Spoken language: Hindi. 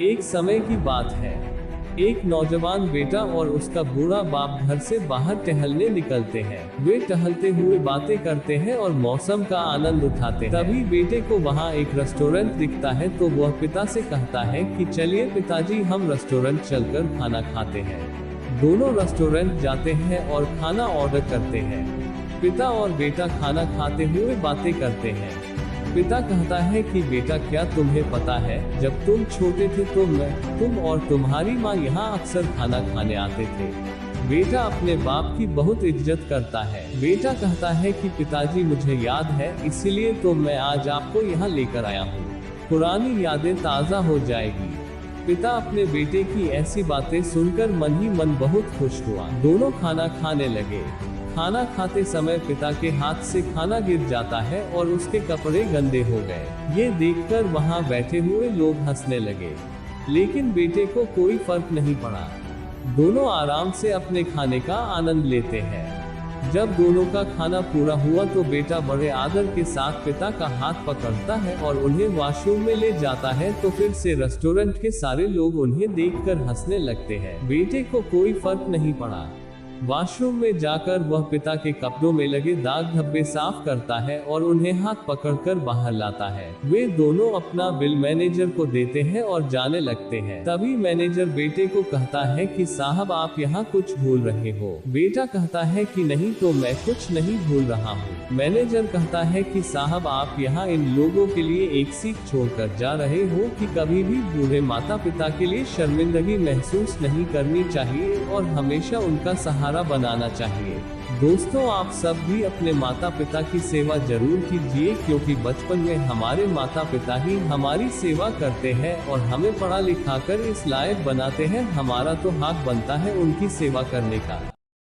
एक समय की बात है। एक नौजवान बेटा और उसका बूढ़ा बाप घर से बाहर टहलने निकलते हैं। वे टहलते हुए बातें करते हैं और मौसम का आनंद उठाते हैं। तभी बेटे को वहां एक रेस्टोरेंट दिखता है तो वह पिता से कहता है कि चलिए पिताजी, हम रेस्टोरेंट चलकर खाना खाते हैं। दोनों रेस्टोरेंट जाते हैं और खाना ऑर्डर करते हैं। पिता और बेटा खाना खाते हुए बातें करते हैं। पिता कहता है कि बेटा, क्या तुम्हें पता है, जब तुम छोटे थे तो तुम और तुम्हारी माँ यहाँ अक्सर खाना खाने आते थे। बेटा अपने बाप की बहुत इज्जत करता है। बेटा कहता है कि पिताजी, मुझे याद है, इसीलिए तो मैं आज आपको यहाँ लेकर आया हूँ। पुरानी यादें ताज़ा हो जाएगी। पिता अपने बेटे की ऐसी बातें सुनकर मन ही मन बहुत खुश हुआ। दोनों खाना खाने लगे। खाना खाते समय पिता के हाथ से खाना गिर जाता है और उसके कपड़े गंदे हो गए। ये देखकर वहां बैठे हुए लोग हंसने लगे, लेकिन बेटे को कोई फर्क नहीं पड़ा। दोनों आराम से अपने खाने का आनंद लेते हैं। जब दोनों का खाना पूरा हुआ तो बेटा बड़े आदर के साथ पिता का हाथ पकड़ता है और उन्हें वॉशरूम में ले जाता है। तो फिर से रेस्टोरेंट के सारे लोग उन्हें देखकर हंसने लगते हैं। बेटे को कोई फर्क नहीं पड़ा। वॉशरूम में जाकर वह पिता के कपड़ों में लगे दाग धब्बे साफ करता है और उन्हें हाथ पकड़कर बाहर लाता है। वे दोनों अपना बिल मैनेजर को देते हैं और जाने लगते हैं। तभी मैनेजर बेटे को कहता है कि साहब, आप यहाँ कुछ भूल रहे हो। बेटा कहता है कि नहीं तो मैं कुछ नहीं भूल रहा हूँ। मैनेजर कहता है कि साहब, आप यहाँ इन लोगों के लिए एक सीख छोड़कर जा रहे हो कि कभी भी बूढ़े माता पिता के लिए शर्मिंदगी महसूस नहीं करनी चाहिए और हमेशा उनका सहारा बनाना चाहिए। दोस्तों, आप सब भी अपने माता पिता की सेवा जरूर कीजिए, क्योंकि बचपन में हमारे माता पिता ही हमारी सेवा करते हैं और हमें पढ़ा लिखा कर इस लायक बनाते हैं। हमारा तो हक बनता है उनकी सेवा करने का।